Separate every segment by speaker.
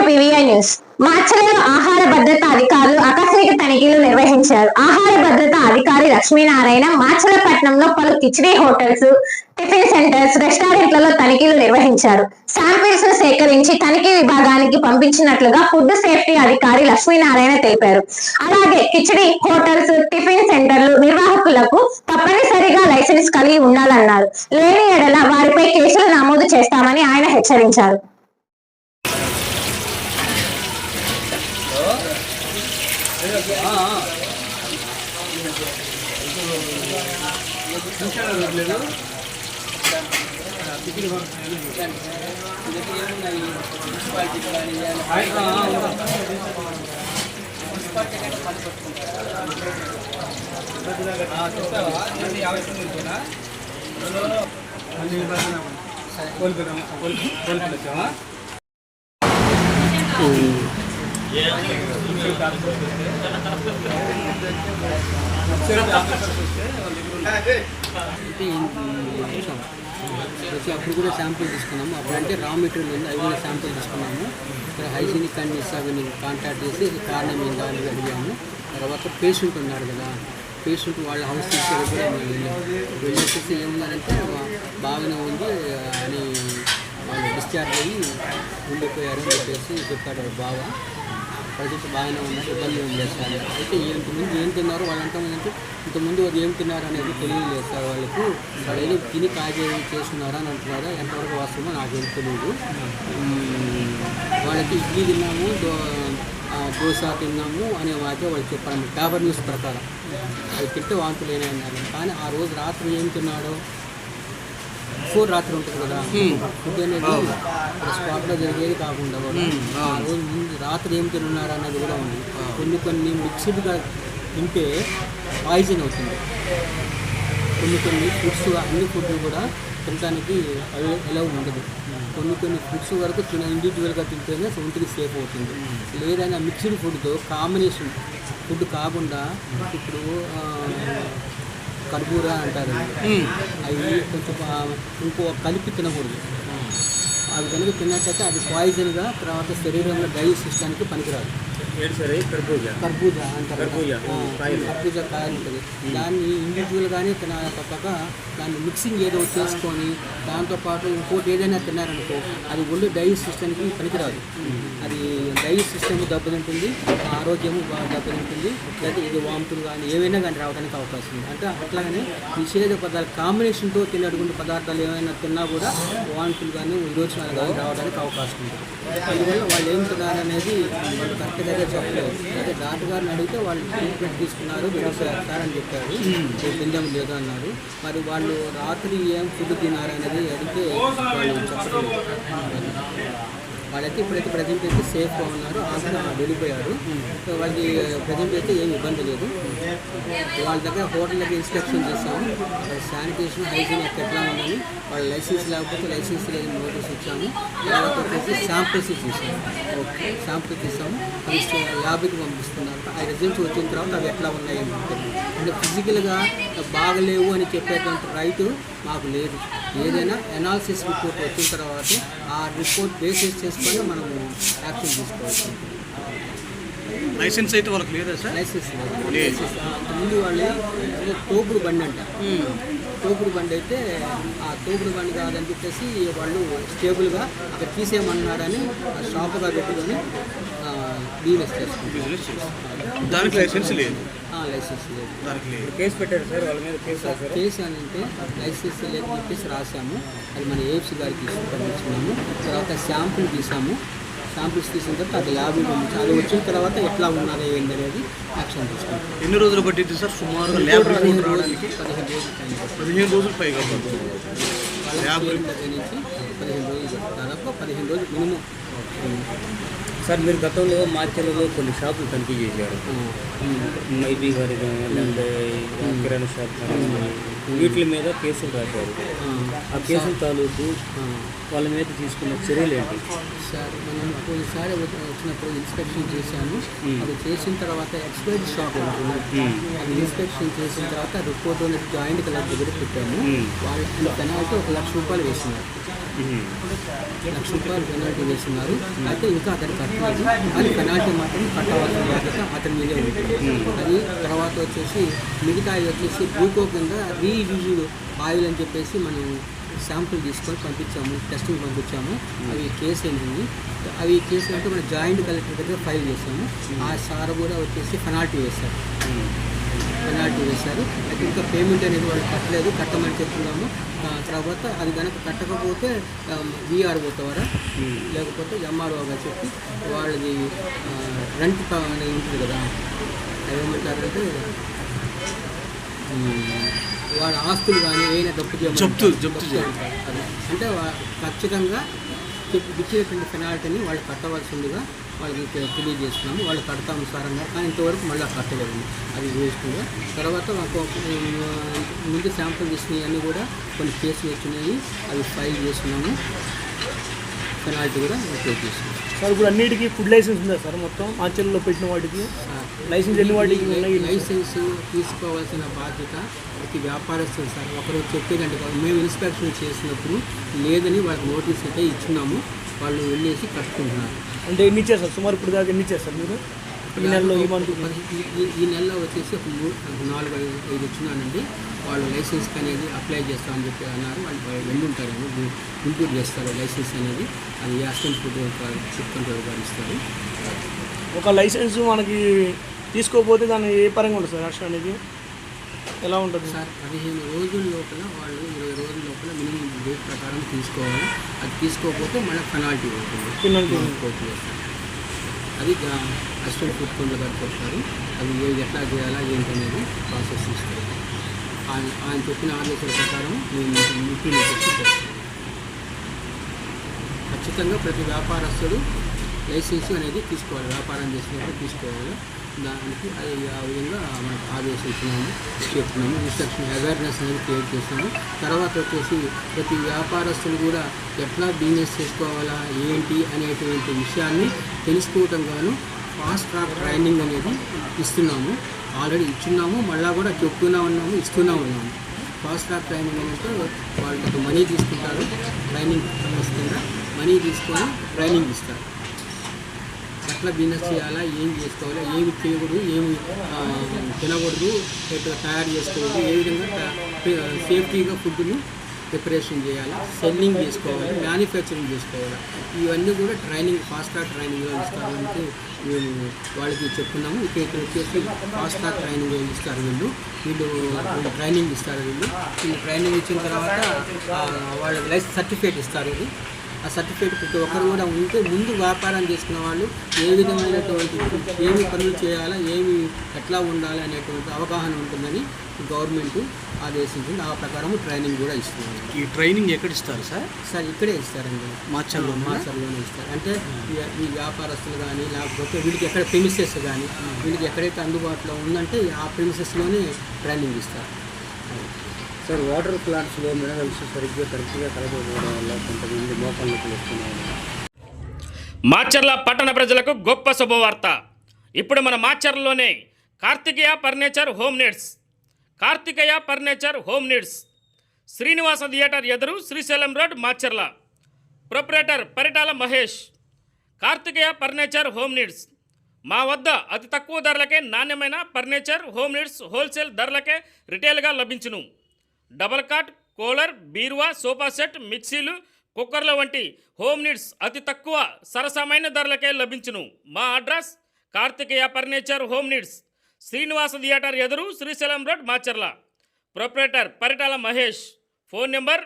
Speaker 1: PVI news. Macherla ఆహార భద్రత అధికారులు ఆకస్మిక తనిఖీలు నిర్వహించారు. ఆహార భద్రత అధికారి లక్ష్మీనారాయణ మాచర్ల పట్టణంలో పలు కిచిడి హోటల్స్, టిఫిన్ సెంటర్స్, రెస్టారెంట్లలో తనిఖీలు నిర్వహించారు. శాంపిల్స్ ను సేకరించి తనిఖీ విభాగానికి పంపించినట్లుగా ఫుడ్ సేఫ్టీ అధికారి లక్ష్మీనారాయణ తెలిపారు. అలాగే కిచిడి హోటల్స్, టిఫిన్ సెంటర్లు నిర్వాహకులకు తప్పనిసరిగా లైసెన్స్ కలిగి ఉండాలన్నారు. లేని ఎడల వారిపై కేసులు నమోదు చేస్తామని ఆయన హెచ్చరించారు.
Speaker 2: అప్పుడు కూడా శాంపుల్ తీసుకున్నాము. అప్పుడంటే రా మెటీరియల్ ఉంది, అవి కూడా శాంపుల్ తీసుకున్నాము. ఇక్కడ హైజీనిక్ కండిషన్స్ అవి కాంటాక్ట్ చేసి కారణం ఏంటో అని అడిగాము. తర్వాత పేషెంట్ ఉన్నారు కదా, పేషెంట్ వాళ్ళ హౌస్ వెళ్ళేసి ఏమున్నారంటే బాగానే ఉంది అని వాళ్ళు డిశ్చార్జ్ అయ్యి ఉండిపోయారు అని చెప్పేసి చెప్పాడు బాగా. ప్రజెంట్ బాగానే ఉన్నారు, ఇబ్బంది ఏం లేదు సార్. అయితే ఇంతకుముందు ఏం తిన్నారు వాళ్ళంతా అంటే ఇంతకుముందు అది ఏం తిన్నారు అనేది తెలియలేదు సార్ వాళ్ళకు. వాళ్ళు ఏదో తిని కాజీ చేస్తున్నారా అని అంటున్నారా, ఎంతవరకు వాస్తవమో నాకేం తెలియదు. వాళ్ళకి ఇడ్లీ తిన్నాము, దోశ తిన్నాము అనే వాటి వాళ్ళు చెప్పారు పేపర్ న్యూస్ ప్రకారం. అది తింటే వాంతులు ఏమైనా అన్నారు. కానీ ఆ రోజు రాత్రి ఏం తిన్నాడో, 4 రాత్రి ఉంటుంది కదా ఫుడ్ అనేది స్పాట్లో జరిగేది కాకుండా కూడా ఆ రోజు ముందు రాత్రి ఏం తిన్నారా అన్నది కూడా ఉంది. కొన్ని మిక్స్డ్గా తింటే పాయిజన్ అవుతుంది. కొన్ని ఫుడ్స్, అన్ని ఫుడ్లు కూడా తినడానికి ఎలా ఉండదు. కొన్ని ఫుడ్స్ వరకు ఇండివిజువల్గా తింటేనే ఒంటికి సేఫ్ అవుతుంది. లేదైనా మిక్స్డ్ ఫుడ్తో కాంబినేషన్ ఫుడ్ కాకుండా ఇప్పుడు కర్బూరా అంటారు, అవి కొంచెం ఇంకో కలిపి తినకూడదు. అవి కనుక తిన్నట్టయితే అది పాయిజన్గా తర్వాత శరీరంలో డైజెస్ట్ సిస్టానికి పనికిరాదు. కర్బూజా అంటారు, కర్బూజా కాయలు ఉంటుంది. దాన్ని ఇండివిజువల్గానే తినాలి తప్పక దాన్ని మిక్సింగ్ ఏదో చేసుకొని దాంతోపాటు ఇంకోటి ఏదైనా తిన్నారనుకో అది ఒళ్ళు డైజెస్ట్ సిస్టానికి పనికిరాదు. అది డైజెస్ట్ సిస్టమ్ దెబ్బతింటుంది, ఆరోగ్యము బాగా దెబ్బతింటుంది. లేదా ఇది వాంతులు కానీ ఏవైనా కానీ రావడానికి అవకాశం ఉంది. అంటే అట్లాగనే నిషేధ పదార్థాలు కాంబినేషన్తో తినటువంటి పదార్థాలు ఏమైనా తిన్నా కూడా వాంతులు కానీ విరోచనాలు కానీ రావడానికి అవకాశం ఉంది. అందువల్ల వాళ్ళు ఏం తిన్నారనేది వాళ్ళు కరెక్ట్గా చెప్పలేదు. అయితే డాక్టర్ గారిని అడిగితే వాళ్ళు ట్రీట్మెంట్ తీసుకున్నారు, సారని చెప్పారు, తినడం లేదు అన్నారు. మరి వాళ్ళు రాత్రి ఏం ఫుడ్ తిన్నారనేది అడిగితే వాళ్ళు చెప్పలేదు. వాళ్ళైతే ఇప్పుడైతే ప్రజెంట్ అయితే సేఫ్గా ఉన్నారు, హాస్పిటల్ వెళ్ళిపోయారు. వాళ్ళకి ప్రజెంట్ అయితే ఏమి ఇబ్బంది లేదు. వాళ్ళ దగ్గర హోటల్ దగ్గర ఇన్స్పెక్షన్ చేస్తాము, శానిటేషన్ హైజీన్ ఎట్లా ఉందని. వాళ్ళ లైసెన్స్ లేకపోతే లైసెన్స్ లేని నోటీస్ ఇచ్చాము. తర్వాత వచ్చేసి శాంపిల్స్ తీసాము, శాంపిల్స్ తీసాము, అది ల్యాబ్కి పంపిస్తున్నారు. ఆ రిజల్ట్స్ వచ్చిన తర్వాత అవి ఎట్లా ఉన్నాయి అంటే ఫిజికల్గా బాగలేవు అని చెప్పేటువంటి రైట్ మాకు లేదు. ఏదైనా ఎనాలిసిస్ రిపోర్ట్ వచ్చిన తర్వాత ఆ రిపోర్ట్ బేసిస్ చేసుకొని మనం యాక్షన్ తీసుకోవచ్చు.
Speaker 3: లైసెన్స్ అయితే వాళ్ళకి లేదా సార్?
Speaker 2: లైసెన్స్ ముందు వాళ్ళు తోపుడు బండి అంట, తోపుడు బండి అయితే ఆ తోపుడు బండి కాదని చెప్పేసి వాళ్ళు స్టేబుల్గా అక్కడ తీసేయమన్నారని షాపుగా పెట్టుకొని బిజినెస్ చేసుకుంటారు.
Speaker 3: దానికి లైసెన్స్ లేదు,
Speaker 2: లైసెన్స్ లేదు.
Speaker 3: దానికి లేదు.
Speaker 4: కేసు పెట్టారు సార్ వాళ్ళ మీద?
Speaker 2: కేసు అని అంటే లైసెన్స్ లేదని చెప్పేసి రాసాము. అది మన ఏఎఫ్సీ గారికి పంపించుకున్నాము. తర్వాత శాంపుల్ తీసాము. శాంపిల్స్ తీసిన తర్వాత అది ల్యాబ్కి పంపించాము. అది వచ్చిన తర్వాత ఎట్లా ఉన్నది ఏంటి అనేది యాక్షన్ తీసుకుంటాం.
Speaker 3: ఎన్ని రోజులు పట్టింది సార్ సుమారుగా ల్యాబ్ రిపోర్ట్ రావడానికి?
Speaker 2: 15 రోజులు
Speaker 3: పైగా
Speaker 2: ల్యాబ్ దగ్గర నుంచి 15 రోజులు, దాదాపు 15 రోజులు మినిమం.
Speaker 4: సార్ మీరు గతంలో మార్కెట్లో కొన్ని షాపులు తనిఖీ చేశారు, మైబీ గారి లేదంటే కిరాణా షాప్ వీటి మీద కేసులు రాశారు. ఆ కేసుల తాలూకు వాళ్ళ మీద తీసుకున్న చర్యలు ఏంటి
Speaker 2: సార్? మనం కొన్నిసారి వచ్చినప్పుడు ఇన్స్పెక్షన్ చేశాను. అది చేసిన తర్వాత ఎక్స్పైరీ షాప్ ఉంటుంది, అది ఇన్స్పెక్షన్ చేసిన తర్వాత రిపోర్ట్ అనేది జాయింట్ కలెక్టర్ దగ్గర పెట్టాము. వాళ్ళు పెనాల్టీ 1,00,000 రూపాయలు వేసినారు. రూపాయలు పెనాల్టీ వేస్తున్నారు. అయితే ఇంకా అతను కట్టలేదు. అది పెనాల్టీ మాత్రం కట్టవలసిన బాధ్యత అతని మీదే ఉంటుంది. అది తర్వాత వచ్చేసి మిగతా వచ్చేసి గ్లూకో కింద రీయూజ్డ్ ఆయిల్ అని చెప్పేసి మనం శాంపుల్ తీసుకొని పంపించాము, టెస్టింగ్ పంపించాము. అవి కేసు అయింది. అవి కేసు అంటే మన జాయింట్ కలెక్టర్ దగ్గర ఫైల్ చేసాము. ఆ సార్ కూడా వచ్చేసి పెనాల్టీ వేశారు. అయితే ఇంకా పేమెంట్ అనేది వాళ్ళు కట్టలేదు, కట్టమని చెప్తున్నాము. తర్వాత అది కనుక కట్టకపోతే వీఆర్ఓ ద్వారా లేకపోతే ఎంఆర్ఓగా చెప్పి వాళ్ళది రెంట్ అనేది ఉంటుంది కదా, ఏమంటారంటే వాళ్ళ ఆస్తులు కానీ ఏమైనా జప్తు అది అంటే ఖచ్చితంగా ఇచ్చినటువంటి పెనాల్టీని వాళ్ళు కట్టవలసిందిగా వాళ్ళకి తెలియజేస్తున్నాము. వాళ్ళు కడతాము సార్ అన్నారు, కానీ ఇంతవరకు మళ్ళీ కట్టలేదు. అది వేస్ట్గా. తర్వాత ముందు శాంపుల్ తీసినవి అన్నీ కూడా కొన్ని కేసులు వచ్చినాయి, అవి ఫైల్ చేస్తున్నాము. పెనాల్టీ కూడా పే చేస్తున్నాం
Speaker 5: సార్. ఇప్పుడు అన్నిటికీ ఫుడ్ లైసెన్స్ ఉందా సార్? మొత్తం ఆచరణలో పెట్టిన వాటికి లైసెన్స్ ఎన్ని వాటికి ఉన్నాయి?
Speaker 2: లైసెన్స్ తీసుకోవాల్సిన బాధ్యత ప్రతి వ్యాపారస్తులు సార్. ఒకరు చెప్పేదంటే మేము ఇన్స్పెక్షన్ చేసినప్పుడు లేదని వాళ్ళకి నోటీస్ అయితే ఇచ్చున్నాము. వాళ్ళు వెళ్ళేసి కట్టుకుంటున్నారు.
Speaker 5: అంటే ఎన్ని ఇచ్చారు సార్? సుమారు ఇప్పుడు దాకా ఎన్ని ఇచ్చారు సార్ మీరు ఈ నెలలో?
Speaker 2: ఈ నెలలో వచ్చేసి 4-5 ఇచ్చినానండి. వాళ్ళు లైసెన్స్కి అనేది అప్లై చేస్తామని చెప్పి అన్నారు. వాళ్ళు వెళ్ళుంటారేమో, ఇంక్లూడ్ చేస్తారు లైసెన్స్ అనేది. అది అసిస్టెంట్ ఫుడ్ కంట్రోల్ గారు ఇస్తారు.
Speaker 5: ఒక లైసెన్స్ మనకి తీసుకోకపోతే దాన్ని ఏ పరంగా ఉంటుంది సార్? రాష్ట్రం అనేది ఎలా ఉంటుంది
Speaker 2: సార్? 15 రోజుల లోపల వాళ్ళు 20 రోజుల లోపల మినిమం డేట్ ప్రకారం తీసుకోవాలి. అది తీసుకోకపోతే మళ్ళీ పెనాల్టీ ఉంటుంది. అది అసిస్టెంట్ ఫుడ్ కంట్రోల్ గారు చెప్తారు. అది ఎట్లా చేయాలా ఏంటి అనేది ప్రాసెస్ తీసుకోవాలి. ఆయన చెప్పిన ఆదేశాల ప్రకారం మేము మీటింగ్ చేసి ఖచ్చితంగా ప్రతి వ్యాపారస్తుడు లైసెన్స్ అనేది తీసుకోవాలి. వ్యాపారం చేసినప్పుడు తీసుకోవాలి. దానికి అది ఆ విధంగా మనకు ఆదేశించినాము, చెప్తున్నాము. ఇన్స్ట్రక్షన్ అవేర్నెస్ అనేది క్రియేట్ చేస్తున్నాము. తర్వాత వచ్చేసి ప్రతి వ్యాపారస్తులు కూడా ఎట్లా బిజినెస్ చేసుకోవాలా ఏంటి అనేటువంటి విషయాన్ని తెలుసుకోవటం గాను ఫాస్ట్ ట్రాక్ ట్రైనింగ్ అనేది ఇస్తున్నాము. ఆల్రెడీ ఇచ్చున్నాము, మళ్ళీ కూడా చెప్తూనే ఉన్నాము, ఇస్తూనే ఉన్నాము. ఫాస్ట్ ట్రాక్ ట్రైనింగ్ అంటే వాళ్ళకి మనీ తీసుకుంటారు, ట్రైనింగ్ వస్తుందా మనీ తీసుకొని ట్రైనింగ్ ఇస్తారు. ఎట్లా బిజినెస్ చేయాలా, ఏం చేసుకోవాలా, ఏమి చేయకూడదు, ఏమి తినకూడదు, ఎట్లా తయారు చేసుకోకూడదు, ఏ విధంగా సేఫ్టీగా ఫుడ్ని ప్రిపరేషన్ చేయాలి, సెల్లింగ్ చేసుకోవాలి, మ్యానుఫ్యాక్చరింగ్ చేసుకోవాలి. ఇవన్నీ కూడా ట్రైనింగ్ ఫాస్ట్ ట్రాక్ ట్రైనింగ్లో ఇస్తారంటే మేము వాళ్ళకి చెప్తున్నాము. ఇక్కడ వచ్చేసి ఫాస్ట్ ట్రాక్ ట్రైనింగ్ ఇస్తారు. వీళ్ళు ట్రైనింగ్ ఇస్తారు. వీళ్ళు ట్రైనింగ్ ఇచ్చిన తర్వాత వాళ్ళకి లైసెన్స్ సర్టిఫికేట్ ఇస్తారు. ఆ సర్టిఫికేట్ ప్రతి ఒక్కరు కూడా ఉంటే ముందు వ్యాపారం చేసుకున్న వాళ్ళు ఏ విధమైనటువంటి ఏమి పనులు చేయాలా, ఏమి ఎట్లా ఉండాలి అనేటువంటి అవగాహన ఉంటుందని గవర్నమెంట్ ఆదేశించింది. ఆ ప్రకారం ట్రైనింగ్ కూడా ఇస్తున్నారు.
Speaker 3: ఈ ట్రైనింగ్ ఎక్కడ ఇస్తారు సార్?
Speaker 2: సార్ ఇక్కడే ఇస్తారండి, మాచర్లోనే ఇస్తారు. అంటే ఈ వ్యాపారస్తులు కానీ లేకపోతే వీళ్ళకి ఎక్కడ ప్రెమిసెస్ కానీ వీళ్ళకి ఎక్కడైతే అందుబాటులో ఉందంటే ఆ ప్రెమిసెస్లోనే ట్రైనింగ్ ఇస్తారు.
Speaker 4: సార్, వాటర్ ప్లాంట్స్లో మినరల్స్ కరెక్ట్గా కలగకపోవడం వల్ల కొంతమంది మోకాళ్ళ నొప్పులు వస్తున్నాయి.
Speaker 6: మాచర్ల పట్టణ ప్రజలకు గొప్ప శుభవార్త. ఇప్పుడు మన మాచర్లలోనే Karthikeya furniture home needs. Karthikeya furniture home needs, Srinivasa theatre ఎదురు, Srisailam road, Macherla. Proprietor Paritala Mahesh. Karthikeya furniture home needs. మా వద్ద అతి తక్కువ ధరలకే నాణ్యమైన ఫర్నిచర్ హోమ్ నీడ్స్ హోల్సేల్ ధరలకే రిటైల్గా లభించును. డబల్ కాట్, కూలర్, బీరువా, సోఫా సెట్, మిక్సీలు, కుక్కర్ల వంటి హోమ్ నీడ్స్ అతి తక్కువ సరసమైన ధరలకే లభించును. మా address Karthikeya furniture home needs, Srinivasa theatre ఎదురు, Srisailam road, Macherla. Proprietor Paritala Mahesh. Phone number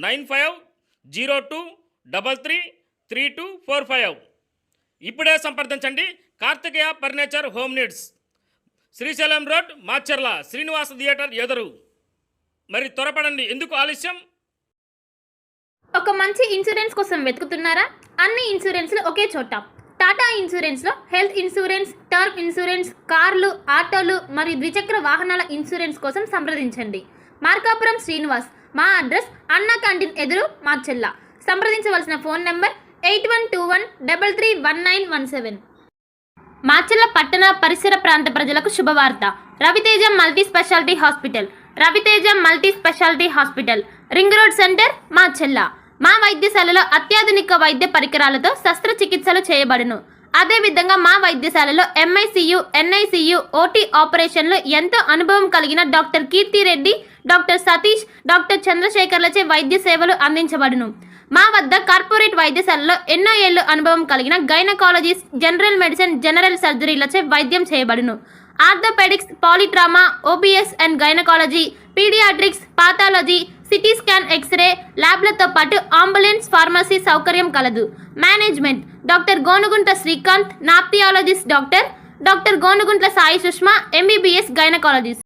Speaker 6: 9502333245. ఇప్పుడే సంప్రదించండి. Karthikeya furniture home needs, Srisailam road, Macherla, Srinivasa theatre ఎదురు. మరి త్వరపడండి, ఎందుకు ఆలస్యం?
Speaker 7: ఒక మంచి ఇన్సూరెన్స్ కోసం వెతుకుతున్నారా? అన్ని ఇన్సూరెన్స్లు ఒకే చోట. టాటా ఇన్సూరెన్స్లో హెల్త్ ఇన్సూరెన్స్, టర్మ్ ఇన్సూరెన్స్, కార్లు, ఆటోలు మరియు ద్విచక్ర వాహనాల ఇన్సూరెన్స్ కోసం సంప్రదించండి. మార్కాపురం శ్రీనివాస్. మా అడ్రస్ అన్నా క్యాంటీన్ ఎదురు, మాచర్ల. సంప్రదించవలసిన ఫోన్ నెంబర్ 8121331917. మాచర్ల పట్టణ పరిసర ప్రాంత ప్రజలకు శుభవార్త. Raviteja multi speciality hospital. Raviteja multi speciality hospital, ring road centre, Macharla. మా వైద్యశాలలో అత్యాధునిక వైద్య పరికరాలతో శస్త్రచికిత్సలు చేయబడును. అదేవిధంగా మా వైద్యశాలలో MICU, NICU, OT ఆపరేషన్లు ఎంతో అనుభవం కలిగిన doctor Keerthi Reddy, doctor Satish, doctor చంద్రశేఖర్లచే వైద్య సేవలు అందించబడును. మా వద్ద కార్పొరేట్ వైద్యశాలలో ఎన్నో ఏళ్లు అనుభవం కలిగిన గైనకాలజిస్ట్, జనరల్ మెడిసిన్, జనరల్ సర్జరీలచే వైద్యం చేయబడును. Orthopaedics, polytrauma, OBS and gynaecology, paediatrics, pathology, CT scan, x-ray ల్యాబ్లతో పాటు అంబులెన్స్, ఫార్మసీ సౌకర్యం కలదు. Management doctor Gonuguntla Srikanth, nephrologist doctor Gonuguntla Sai Sushma, MBBS gynaecologist.